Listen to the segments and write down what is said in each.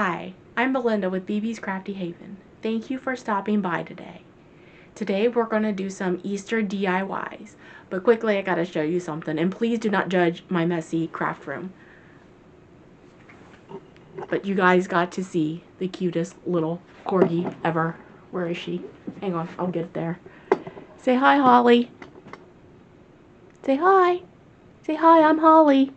Hi, I'm Belinda with BB's Crafty Haven. Thank you for stopping by today. Today we're going to do some Easter DIYs, but quickly I gotta show you something, and please do not judge my messy craft room. But you guys got to see the cutest little corgi ever. Where is she? Hang on, I'll get there. Say hi, Holly. Say hi. Say hi, I'm Holly.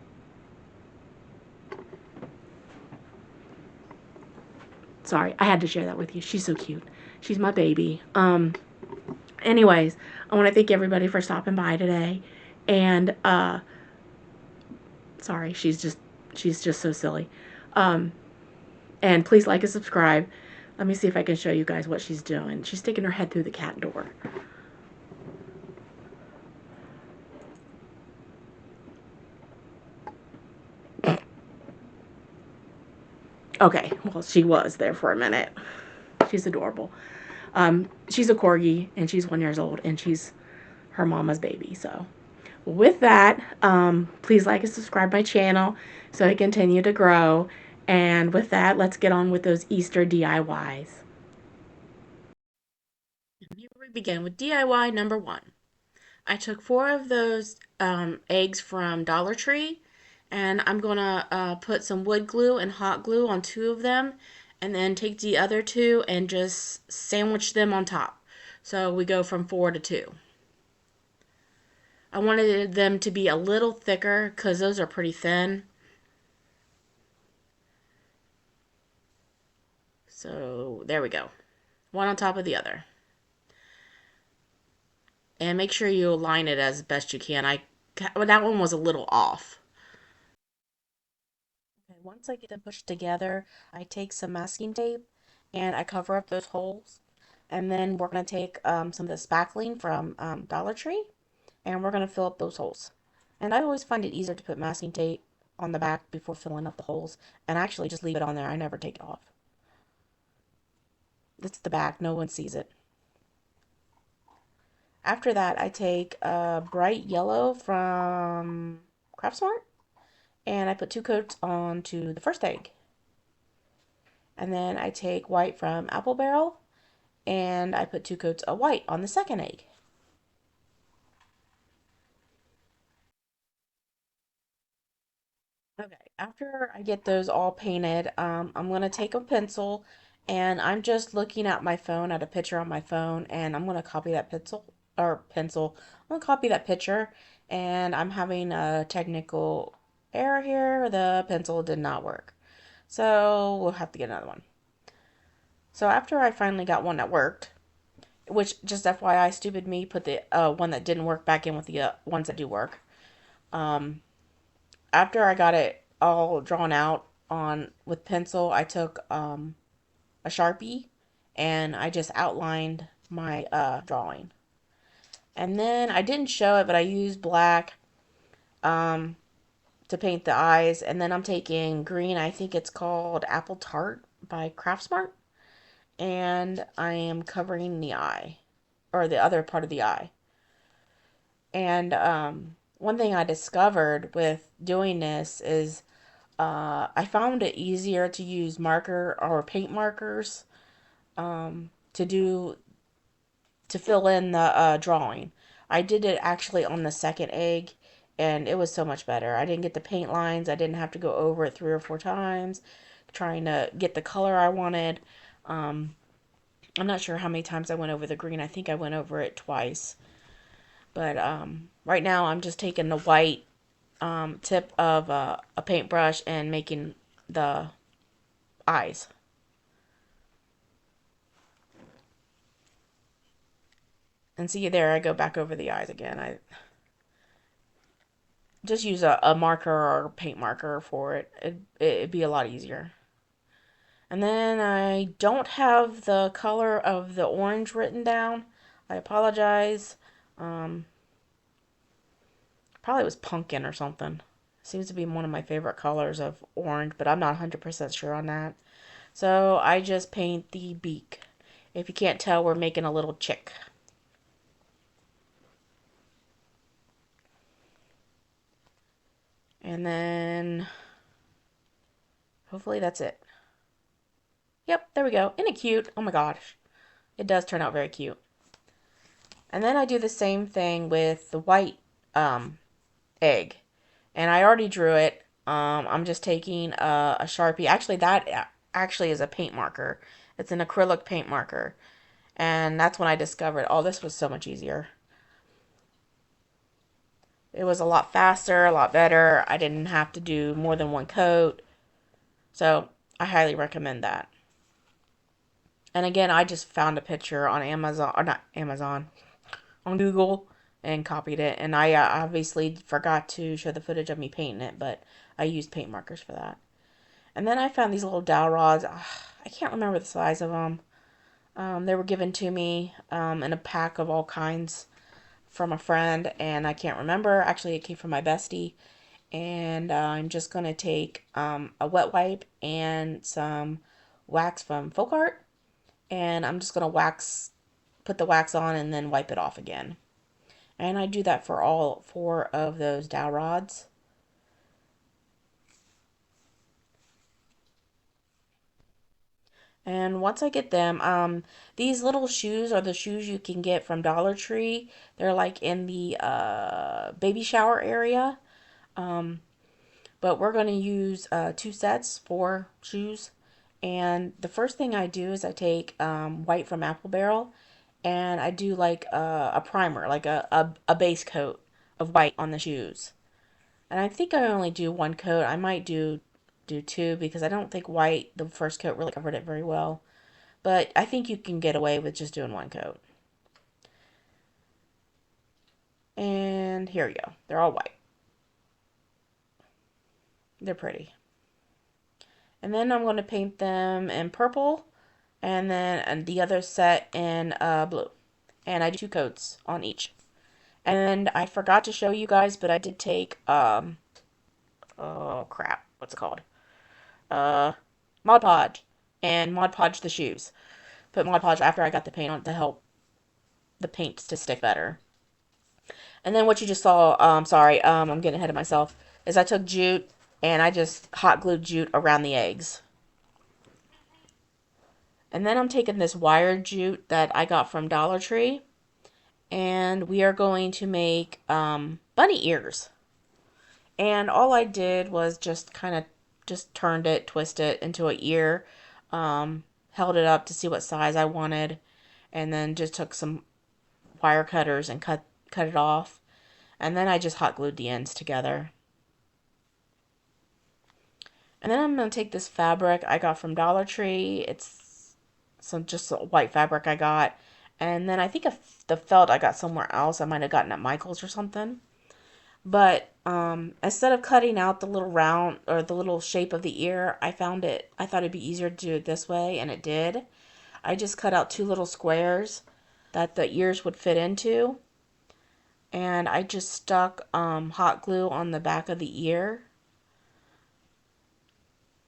Sorry, I had to share that with you. She's so cute. She's my baby. Anyways, I want to thank everybody for stopping by today. And sorry, she's just so silly. Um and please like and subscribe. Let me see if I can show you guys what she's doing. She's sticking her head through the cat door. Okay, well, she was there for a minute. She's adorable. She's a corgi and she's 1 year old and she's her mama's baby. So with that, please like and subscribe my channel so I continue to grow. And with that, let's get on with those Easter DIYs. And here we begin with DIY number one. I took four of those eggs from Dollar Tree, and I'm gonna put some wood glue and hot glue on two of them, and then take the other two and just sandwich them on top. So we go from four to two. I wanted them to be a little thicker because those are pretty thin. So there we go. One on top of the other. And make sure you align it as best you can. That one was a little off. Okay, once I get them pushed together, I take some masking tape and I cover up those holes. And then we're going to take some of the spackling from Dollar Tree and we're going to fill up those holes. And I always find it easier to put masking tape on the back before filling up the holes and actually just leave it on there. I never take it off. It's the back, no one sees it. After that, I take bright yellow from Craftsmart and I put two coats onto the first egg. And then I take white from Apple Barrel and I put two coats of white on the second egg. Okay, after I get those all painted, I'm going to take a pencil and I'm just looking at my phone, at a picture on my phone, and I'm going to copy that pencil. I'm going to copy that picture, and I'm having a technical error here. The pencil did not work. So we'll have to get another one. So after I finally got one that worked, which just FYI, stupid me, put the one that didn't work back in with the ones that do work. Um, After I got it all drawn out on with pencil, I took a Sharpie and I just outlined my drawing. And then I didn't show it, but I used black um, to paint the eyes. And then I'm taking green. I think it's called Apple Tart by Craftsmart. And I am covering the eye, or the other part of the eye. And one thing I discovered with doing this is I found it easier to use marker or paint markers to do to fill in the drawing. I did it actually on the second egg, and it was so much better. I didn't get the paint lines. I didn't have to go over it 3 or 4 times trying to get the color I wanted. Um, I'm not sure how many times I went over the green. I think I went over it twice. But right now I'm just taking the white tip of a paintbrush and making the eyes. And see there, I go back over the eyes again. I just use a marker or a paint marker for it. It'd be a lot easier. And then I don't have the color of the orange written down. I apologize. Um, Probably was pumpkin or something. Seems to be one of my favorite colors of orange, but I'm not 100% sure on that. So I just paint the beak. If you can't tell, we're making a little chick. And then hopefully that's it. Yep, there we go. Isn't it cute? Oh my gosh. It does turn out very cute. And then I do the same thing with the white um, egg. And I already drew it. I'm just taking a Sharpie. Actually, that actually is a paint marker. It's an acrylic paint marker. And that's when I discovered, oh, this was so much easier. It was a lot faster, a lot better. I didn't have to do more than one coat. So I highly recommend that. And again, I just found a picture on Amazon, or not Amazon, on Google and copied it. And I obviously forgot to show the footage of me painting it, but I used paint markers for that. And then I found these little dowel rods. I can't remember the size of them. They were given to me in a pack of all kinds from a friend, and I can't remember. Actually, it came from my bestie. And I'm just going to take a wet wipe and some wax from Folk Art. And I'm just going to put the wax on and then wipe it off again. And I do that for all four of those dowel rods. And once I get them, these little shoes are the shoes you can get from Dollar Tree. They're like in the baby shower area. Um, but we're going to use two sets, four shoes. And the first thing I do is I take white from Apple Barrel and I do like a primer, like a base coat of white on the shoes. And I think I only do one coat. I might do two because I don't think white, the first coat, really covered it very well. But I think you can get away with just doing one coat. And here we go. They're all white. They're pretty. And then I'm going to paint them in purple and then the other set in blue. And I do two coats on each. And I forgot to show you guys, but I did take, oh crap, what's it called? Uh, Mod Podge. And Mod Podge the shoes. Put Mod Podge after I got the paint on to help the paint to stick better. And then what you just saw, sorry, I'm getting ahead of myself, is I took jute and I just hot glued jute around the eggs. And then I'm taking this wired jute that I got from Dollar Tree and we are going to make bunny ears. And all I did was just kind of just turned it, twist it into an ear, held it up to see what size I wanted, and then just took some wire cutters and cut it off. And then I just hot glued the ends together. And then I'm going to take this fabric I got from Dollar Tree. It's some just a white fabric I got. And then I think the felt I got somewhere else. I might have gotten at Michael's or something. But instead of cutting out the little round or the little shape of the ear, I thought it'd be easier to do it this way, and it did. I just cut out two little squares that the ears would fit into. And I just stuck hot glue on the back of the ear,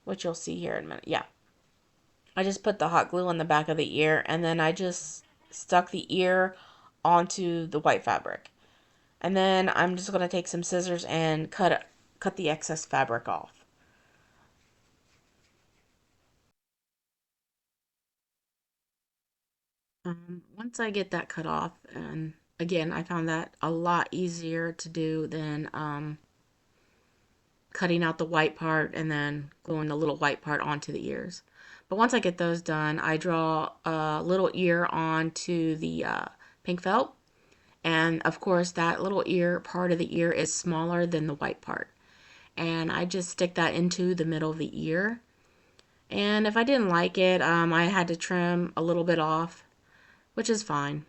which you'll see here in a minute. Yeah. I just put the hot glue on the back of the ear, and then I just stuck the ear onto the white fabric. And then I'm just going to take some scissors and cut the excess fabric off. Once I get that cut off, and again, I found that a lot easier to do than cutting out the white part and then gluing the little white part onto the ears. But once I get those done, I draw a little ear onto the pink felt. And of course, that little ear part of the ear is smaller than the white part. And I just stick that into the middle of the ear. And if I didn't like it, I had to trim a little bit off, which is fine.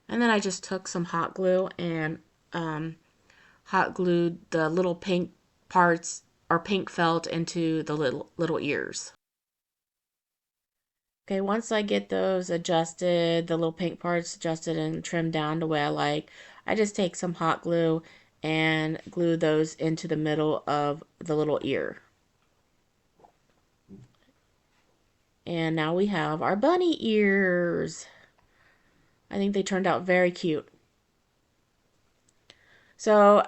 And then I just took some hot glue and hot glued the little pink parts or pink felt into the little ears. Okay, once I get those adjusted, the little pink parts adjusted and trimmed down to where I like, I just take some hot glue and glue those into the middle of the little ear. And now we have our bunny ears. I think they turned out very cute. So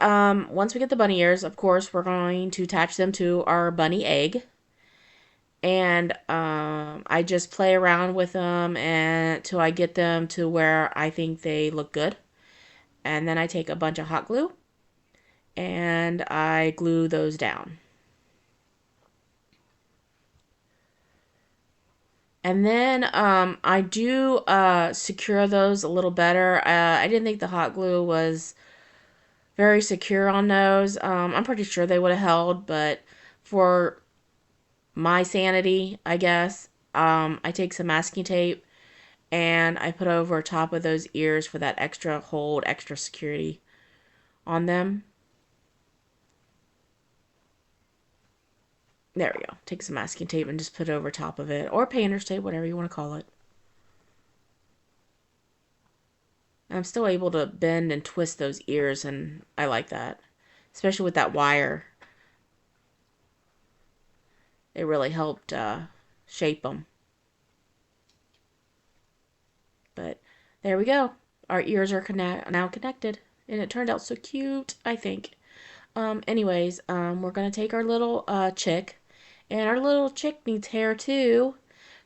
once we get the bunny ears, of course, we're going to attach them to our bunny egg. And I just play around with them and until I get them to where I think they look good. And then I take a bunch of hot glue and I glue those down. And then I do secure those a little better. I didn't think the hot glue was very secure on those. I'm pretty sure they would have held, but for my sanity, I guess, I take some masking tape and I put over top of those ears for that extra hold, extra security on them. There we go. Take some masking tape and just put it over top of it, or painter's tape, whatever you want to call it. I'm still able to bend and twist those ears, and I like that, especially with that wire. It really helped shape them. But there we go. Our ears are now connected, and it turned out so cute, I think. We're gonna take our little chick, and our little chick needs hair too.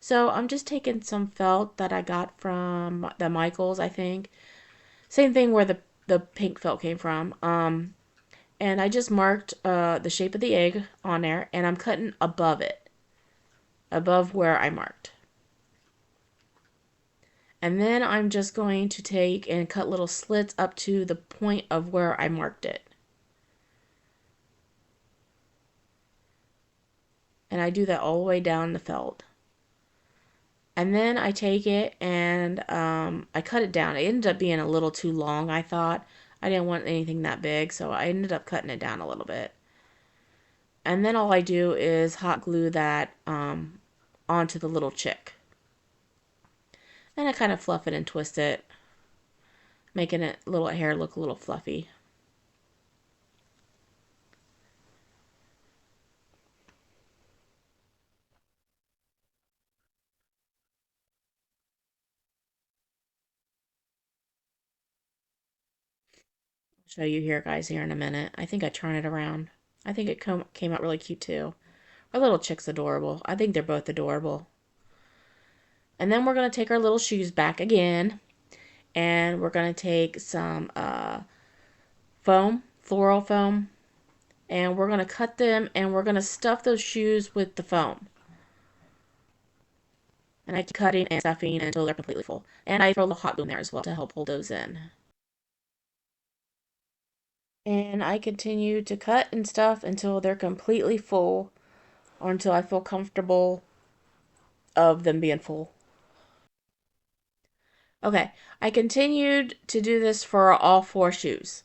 So I'm just taking some felt that I got from the Michaels, I think. Same thing where the pink felt came from. And I just marked the shape of the egg on there, and I'm cutting above it, above where I marked. And then I'm just going to take and cut little slits up to the point of where I marked it. And I do that all the way down the felt. And then I take it and I cut it down. It ended up being a little too long, I thought. I didn't want anything that big, so I ended up cutting it down a little bit. And then all I do is hot glue that onto the little chick. And I kind of fluff it and twist it, making it little hair look a little fluffy. I'll show you here, guys, here in a minute. I think I turn it around. I think it came out really cute too. Our little chick's adorable. I think they're both adorable. And then we're going to take our little shoes back again. And we're going to take some foam, floral foam. And we're going to cut them and we're going to stuff those shoes with the foam. And I keep cutting and stuffing until they're completely full. And I throw a little hot glue in there as well to help hold those in. And I continue to cut and stuff until they're completely full or until I feel comfortable of them being full. Okay, I continued to do this for all four shoes.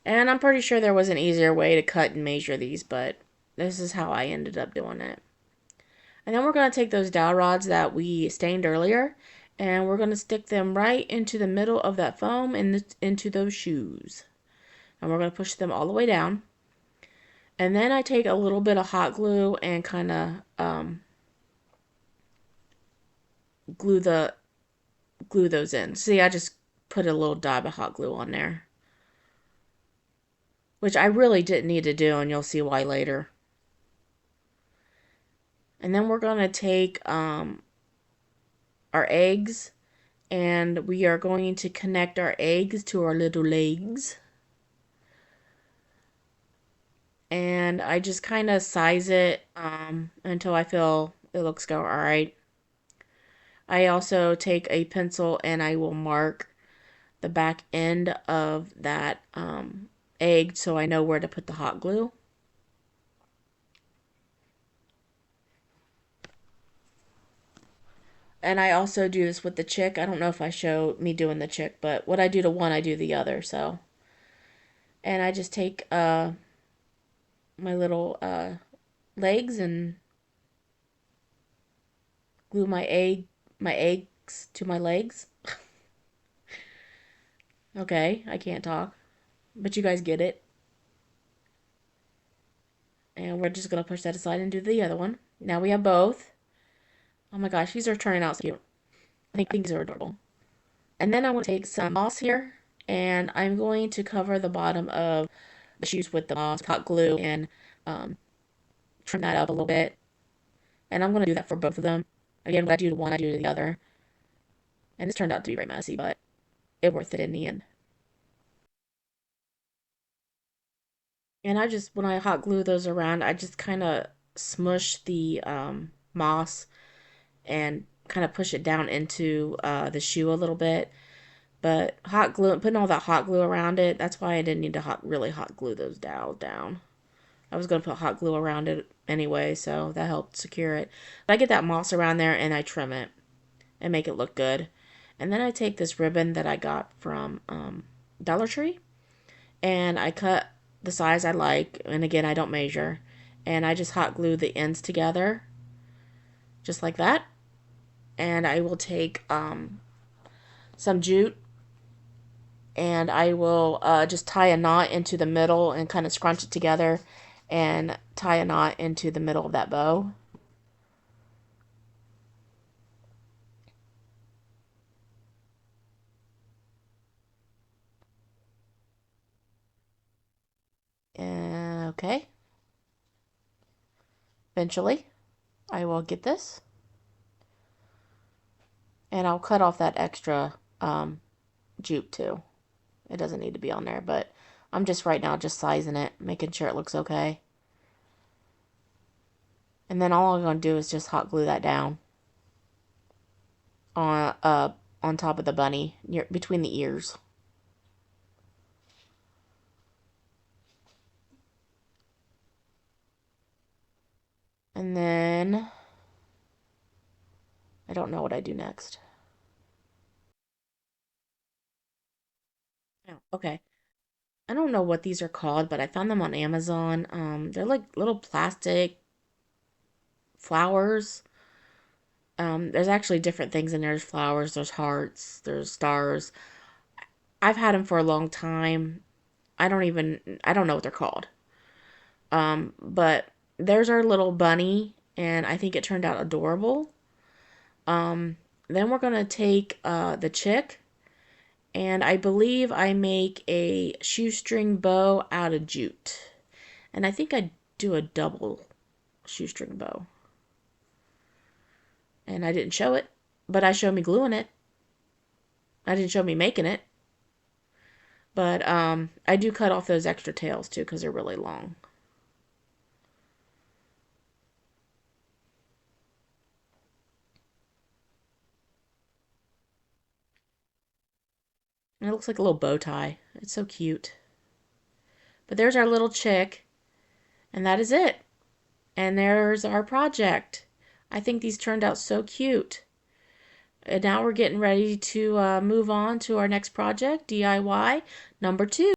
And I'm pretty sure there was an easier way to cut and measure these, but this is how I ended up doing it. And then we're going to take those dowel rods that we stained earlier and we're going to stick them right into the middle of that foam and into those shoes. And we're going to push them all the way down. And then I take a little bit of hot glue and kind of glue the glue those in. See, I just put a little dab of hot glue on there, which I really didn't need to do, and you'll see why later. And then we're going to take our eggs and we are going to connect our eggs to our little legs. And I just kind of size it until I feel it looks go all right. I also take a pencil and I will mark the back end of that egg so I know where to put the hot glue. And I also do this with the chick. I don't know if I show me doing the chick, but what I do to one, I do the other. So, and I just take my little legs and glue my eggs to my legs. Okay, I can't talk, but you guys get it. And we're just gonna push that aside and do the other one. Now we have both. Oh my gosh, these are turning out so cute. I think these are adorable. And then I want to take some moss here, and I'm going to cover the bottom of the shoes with the moss hot glue and um, trim that up a little bit And I'm going to do that for both of them. Again, what I do to one, I do to the other. And this turned out to be very messy, but it worth it in the end. And I just, when I hot glue those around, I just kind of smush the moss and kind of push it down into the shoe a little bit. But hot glue, putting all that hot glue around it, that's why I didn't need to really hot glue those dowels down. I was going to put hot glue around it anyway, so that helped secure it. But I get that moss around there and I trim it and make it look good. And then I take this ribbon that I got from Dollar Tree and I cut the size I like. And again, I don't measure. And I just hot glue the ends together, just like that. And I will take some jute and I will just tie a knot into the middle and kind of scrunch it together and tie a knot into the middle of that bow. Okay, eventually I will get this and I'll cut off that extra jute too. It doesn't need to be on there, but I'm just right now just sizing it, making sure it looks okay. And then all I'm going to do is just hot glue that down on top of the bunny near between the ears. And then I don't know what I do next. Oh, okay. I don't know what these are called, but I found them on Amazon. They're like little plastic flowers. There's actually different things in there. There's flowers, there's hearts, there's stars. I've had them for a long time. I don't know what they're called. But there's our little bunny, and I think it turned out adorable. Um, then we're gonna take the chick, and I believe I make a shoestring bow out of jute. And I think I do a double shoestring bow. And I didn't show it, but I showed me gluing it. I didn't show me making it. But I do cut off those extra tails too because they're really long. And it looks like a little bow tie. It's so cute. But there's our little chick, and that is it. And there's our project. I think these turned out so cute. And now we're getting ready to move on to our next project, DIY number 2.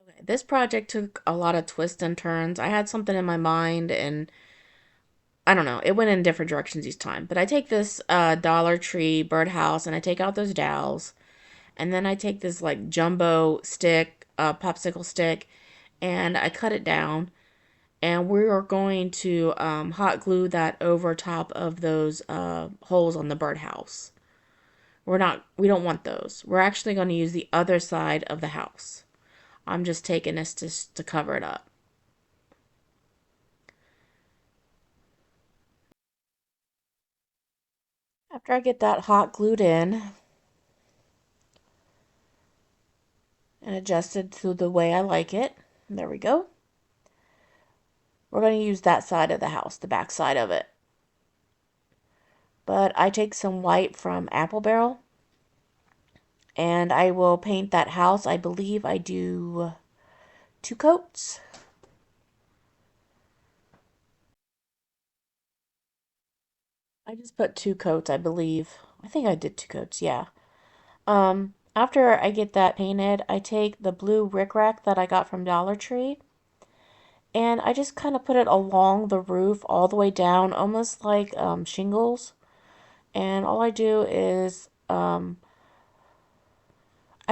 Okay, this project took a lot of twists and turns. I had something in my mind and I don't know, it went in different directions each time. But I take this Dollar Tree birdhouse and I take out those dowels. And then I take this like jumbo stick, popsicle stick, and I cut it down. And we are going to hot glue that over top of those holes on the birdhouse. We don't want those. We're actually going to use the other side of the house. I'm just taking this to cover it up. After I get that hot glued in and adjusted to the way I like it, there we go. We're going to use that side of the house, the back side of it. But I take some white from Apple Barrel and I will paint that house. I believe I do 2 coats. I just put 2 coats, I believe. I think I did 2 coats, yeah. After I get that painted, I take the blue rickrack that I got from Dollar Tree and I just kind of put it along the roof all the way down, almost like shingles. And all I do is I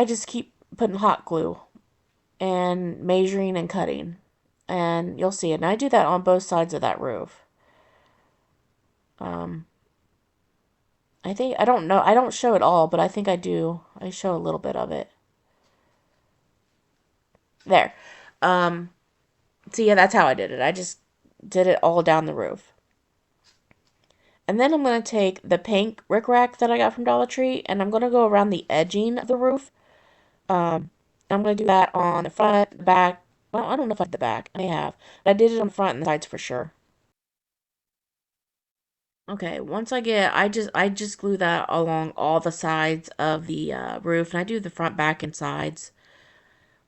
just keep putting hot glue and measuring and cutting. And you'll see it. And I do that on both sides of that roof. Um, I think, I don't know, I don't show it all, but I think I do. I show a little bit of it. There. Um, so yeah, that's how I did it. I just did it all down the roof. And then I'm going to take the pink rickrack that I got from Dollar Tree and I'm going to go around the edging of the roof. I'm going to do that on the front, the back. Well, I don't know if I did the back. I may have. But I did it on the front and the sides for sure. Okay, I just glue that along all the sides of the roof, and I do the front, back, and sides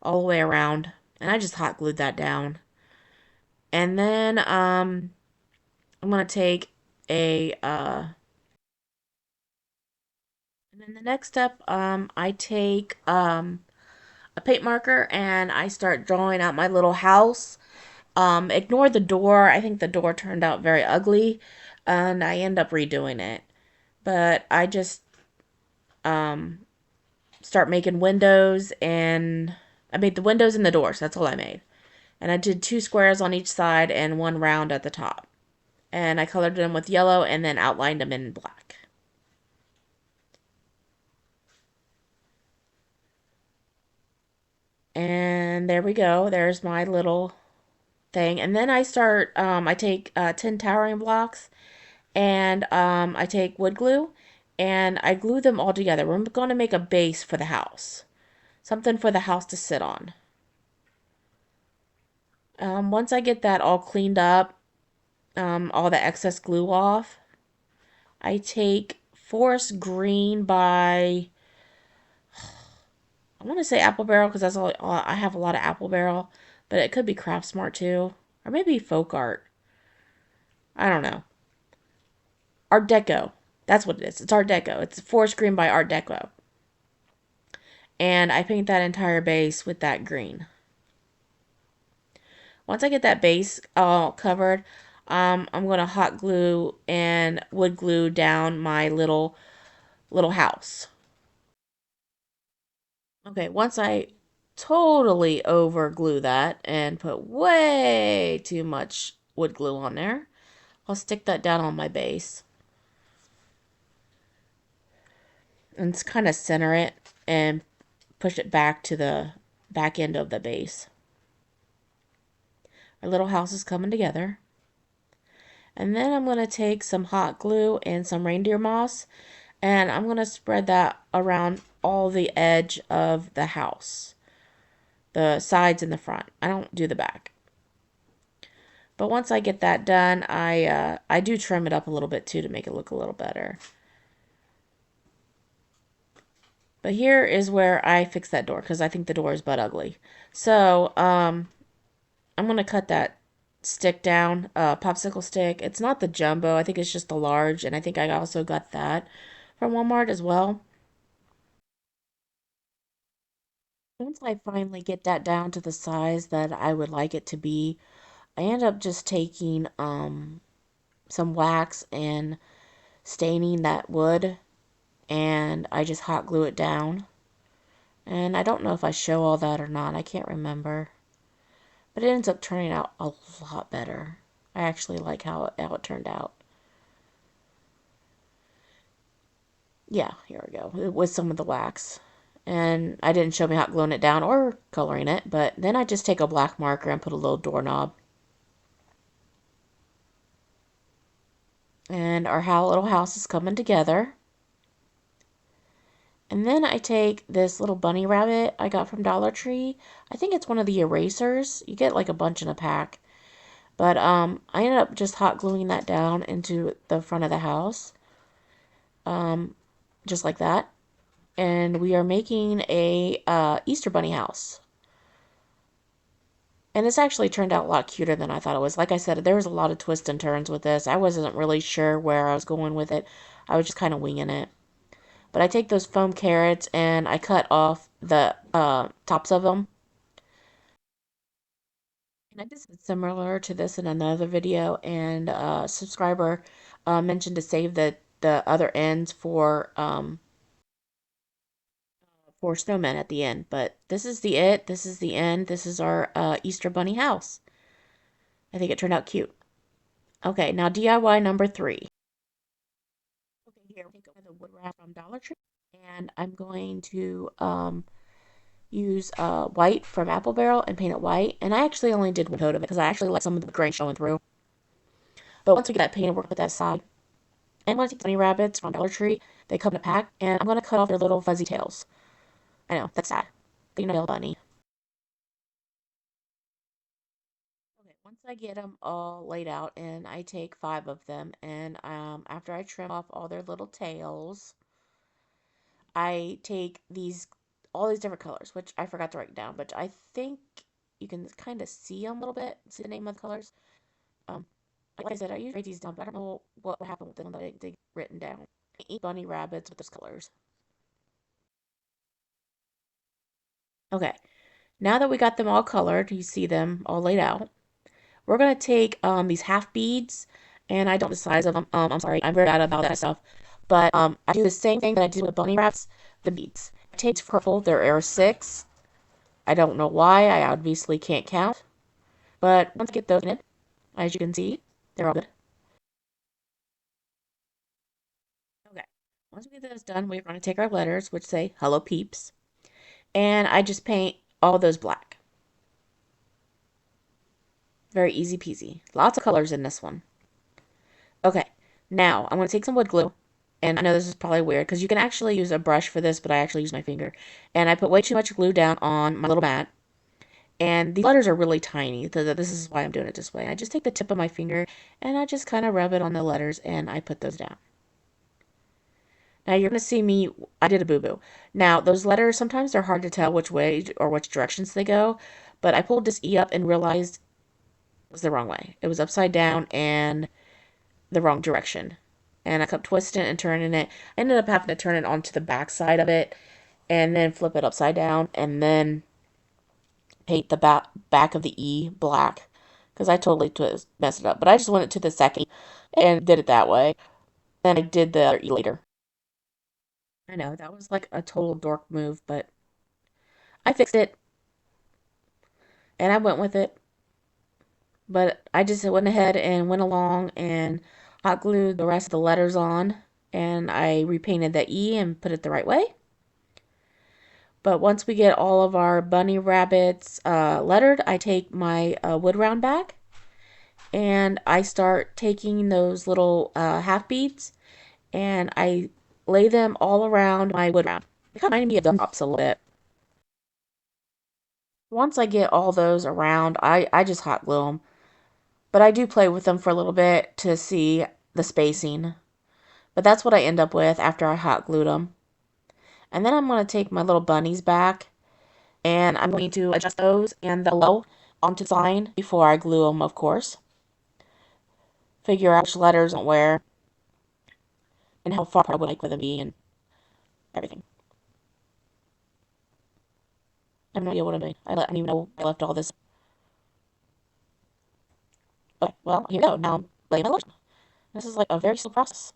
all the way around, and I just hot glued that down. And then I'm gonna take a and then the next step I take a paint marker and I start drawing out my little house. Ignore the door. I think the door turned out very ugly, and I end up redoing it. But I just um start making windows, and I made the windows and the doors. That's all I made. And I did two squares on each side and one round at the top. And I colored them with yellow and then outlined them in black. And there we go. There's my little thing. And then I take 10 towering blocks and I take wood glue and I glue them all together. We're going to make a base for the house, something for the house to sit on. Once I get that all cleaned up, all the excess glue off, I take Forest Green by, I want to say Apple Barrel because all I have a lot of Apple Barrel, but it could be Craft Smart too, or maybe Folk Art. I don't know. Art Deco. That's what it is. It's Art Deco. It's Forest Green by Art Deco. And I paint that entire base with that green. Once I get that base all covered, I'm gonna hot glue and wood glue down my little house. Okay, once I totally over glue that and put way too much wood glue on there, I'll stick that down on my base and kind of center it and push it back to the back end of the base. Our little house is coming together. And then I'm going to take some hot glue and some reindeer moss and I'm going to spread that around all the edge of the house, the sides and the front. I don't do the back. But once I get that done, I do trim it up a little bit too to make it look a little better. But here is where I fix that door because I think the door is butt ugly. So I'm gonna cut that stick down, popsicle stick. It's not the jumbo. I think it's just the large, and I think I also got that from Walmart as well. Once I finally get that down to the size that I would like it to be, I end up just taking some wax and staining that wood and I just hot glue it down. And I don't know if I show all that or not. I can't remember. But it ends up turning out a lot better. I actually like how it turned out. Yeah, here we go. With some of the wax. And I didn't show me hot gluing it down or coloring it, but then I just take a black marker and put a little doorknob. And our little house is coming together. And then I take this little bunny rabbit I got from Dollar Tree. I think it's one of the erasers. You get like a bunch in a pack. But I ended up just hot gluing that down into the front of the house. Just like that. And we are making a Easter bunny house. And it's actually turned out a lot cuter than I thought it was. Like I said, there was a lot of twists and turns with this. I wasn't really sure where I was going with it. I was just kind of winging it. But I take those foam carrots and I cut off the tops of them. And I did something similar to this in another video, and a subscriber mentioned to save the other ends for snowmen at the end. But this is this is the end. This is our Easter bunny house. I think it turned out cute. Okay, now DIY number 3. Okay, here we go. The wood wrap from Dollar Tree, and I'm going to use white from Apple Barrel and paint it white. And I actually only did one coat of it because I actually like some of the grain showing through. But once we get that painted, we're going to put that aside. And I'm going to take the bunny rabbits from Dollar Tree. They come in a pack, and I'm going to cut off their little fuzzy tails. I know, that's sad. But you know, little bunny. Okay, once I get them all laid out, and I take 5 of them, and after I trim off all their little tails, I take all these different colors, which I forgot to write down, but I think you can kind of see them a little bit, see the name of the colors. Um, like I said, I usually write these down, but I don't know what happened with them that they written down. I eat bunny rabbits with those colors. Okay, now that we got them all colored, you see them all laid out. We're gonna take these half beads, and I don't know the size of them. I'm sorry, I'm very bad about that stuff. But I do the same thing that I did with bunny wraps, the beads. I take purple. There are 6. I don't know why. I obviously can't count. But once I get those in, as you can see, they're all good. Okay. Once we get those done, we're going to take our letters, which say "Hello Peeps," and I just paint all those black. Very easy peasy. Lots of colors in this one. Okay. Now I'm going to take some wood glue. And I know this is probably weird because you can actually use a brush for this, but I actually use my finger. And I put way too much glue down on my little mat. And the letters are really tiny. This is why I'm doing it this way. I just take the tip of my finger and I just kind of rub it on the letters and I put those down. Now you're going to see me, I did a boo-boo. Now those letters, sometimes they're hard to tell which way or which directions they go. But I pulled this E up and realized it was the wrong way. It was upside down and the wrong direction. And I kept twisting and turning it. I ended up having to turn it onto the back side of it and then flip it upside down and then paint the back of the E black because I totally messed it up. But I just went it to the second and did it that way. Then I did the other E later. I know that was like a total dork move, but I fixed it and I went with it. But I just went ahead and went along and hot glued the rest of the letters on and I repainted the E and put it the right way. But once we get all of our bunny rabbits lettered, I take my wood round back and I start taking those little half beads and I lay them all around my wood round. It kind of reminded me of gumdrops a little bit. Once I get all those around, I just hot glue them. But I do play with them for a little bit to see the spacing. But that's what I end up with after I hot glued them. And then I'm going to take my little bunnies back and I'm going to adjust those and the low onto the sign before I glue them, of course. Figure out which letters and where and how far I would like for them to be and everything. I have no idea what I'm doing. I don't even know I left all this. Okay, well, here we go. Now I'm laying my lotion. This is like a very slow process.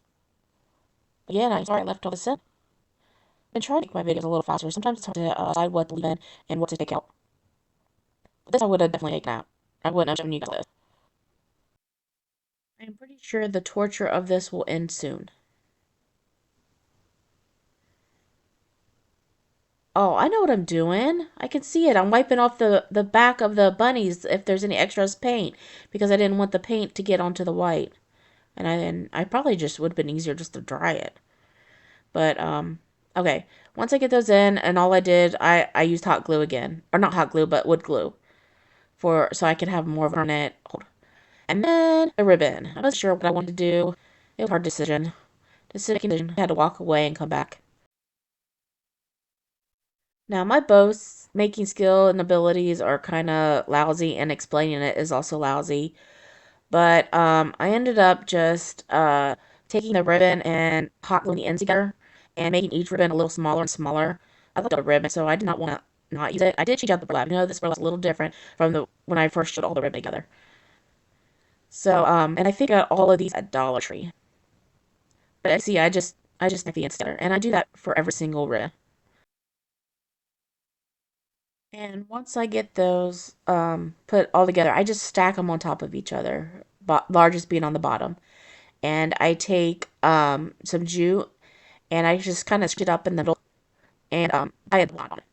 Again, I'm sorry I left all this in. I've been trying to make my videos a little faster. Sometimes it's hard to decide what to leave in and what to take out. But this I would have definitely taken out. I wouldn't have shown you guys this. I'm pretty sure the torture of this will end soon. Oh, I know what I'm doing. I can see it. I'm wiping off the back of the bunnies if there's any extras paint because I didn't want the paint to get onto the white. And I probably just would have been easier just to dry it. But okay. Once I get those in and all I did, I used hot glue again. Or not hot glue, but wood glue for so I could have more of a permanent hold. And then a ribbon. I wasn't sure what I wanted to do. It was a hard decision. Decision. I had to walk away and come back. Now, my boast making skill and abilities are kind of lousy, and explaining it is also lousy. But I ended up just taking the ribbon and hot gluing the ends together and making each ribbon a little smaller and smaller. I love the ribbon, so I did not want to not use it. I did change out the burlap. You know, this burlap's a little different from the when I first showed all the ribbon together. So and I think I got all of these at Dollar Tree. But I see, I just make the ends together, and I do that for every single ribbon. And once I get those put all together, I just stack them on top of each other, largest being on the bottom. And I take some jute and I just kind of stitch it up in the middle and I add the line on it.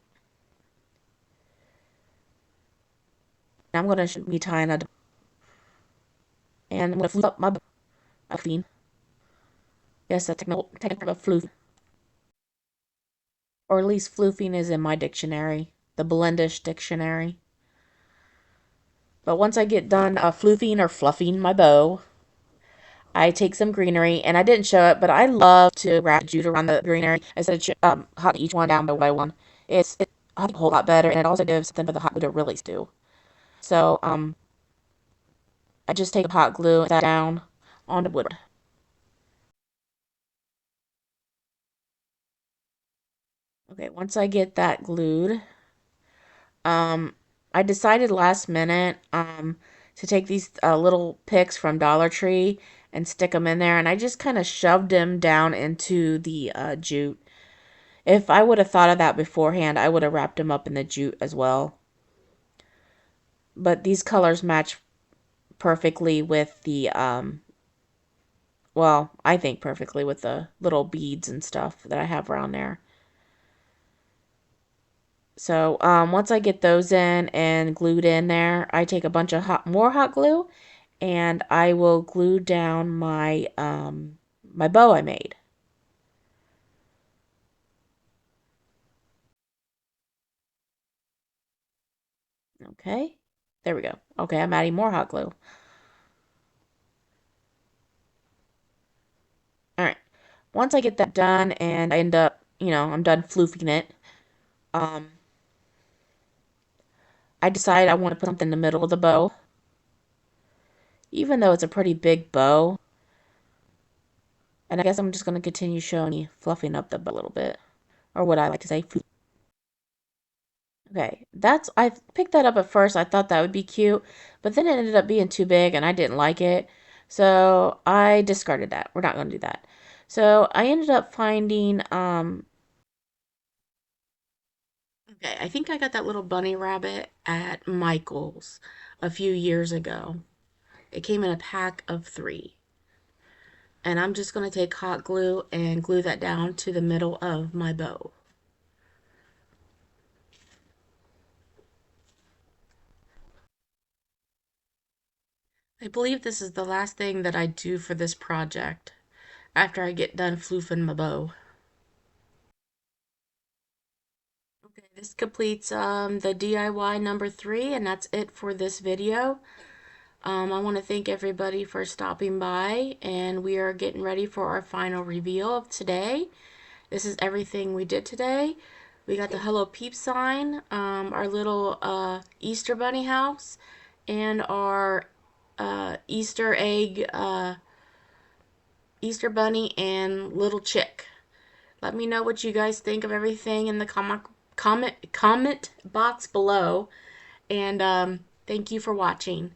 Now I'm going to be tying a And I'm gonna floof up my floofing. Yes, a technical floof, or at least floofing is in my dictionary, the Blendish dictionary. But once I get done floofing or fluffing my bow, I take some greenery, and I didn't show it, but I love to wrap jute around the greenery instead of hotting each one down by one. It's a whole lot better, and it also gives something for the hot glue to really stew. So I just take hot glue and that down on the wood. Okay, once I get that glued, um, I decided last minute to take these little picks from Dollar Tree and stick them in there, and I just kind of shoved them down into the jute. If I would have thought of that beforehand, I would have wrapped them up in the jute as well. But these colors match perfectly with the well, I think perfectly with the little beads and stuff that I have around there. So once I get those in and glued in there, I take a bunch of more hot glue, and I will glue down my bow I made. Okay, there we go. Okay, I'm adding more hot glue. All right, once I get that done and I end up, I'm done floofing it. Um, I decide I want to put something in the middle of the bow, even though it's a pretty big bow. And I guess I'm just going to continue showing you fluffing up the bow a little bit, or what I like to say. Okay, I picked that up at first. I thought that would be cute, but then it ended up being too big and I didn't like it. So I discarded that. We're not going to do that. So I ended up finding, okay, I think I got that little bunny rabbit at Michael's a few years ago. It came in a pack of 3. And I'm just going to take hot glue and glue that down to the middle of my bow. I believe this is the last thing that I do for this project after I get done floofing my bow. Okay, this completes the DIY number 3, and that's it for this video. I want to thank everybody for stopping by, and we are getting ready for our final reveal of today. This is everything we did today. We got the Hello Peep sign, our little Easter bunny house, and our Easter egg, Easter bunny, and little chick. Let me know what you guys think of everything in the comment box below. And thank you for watching.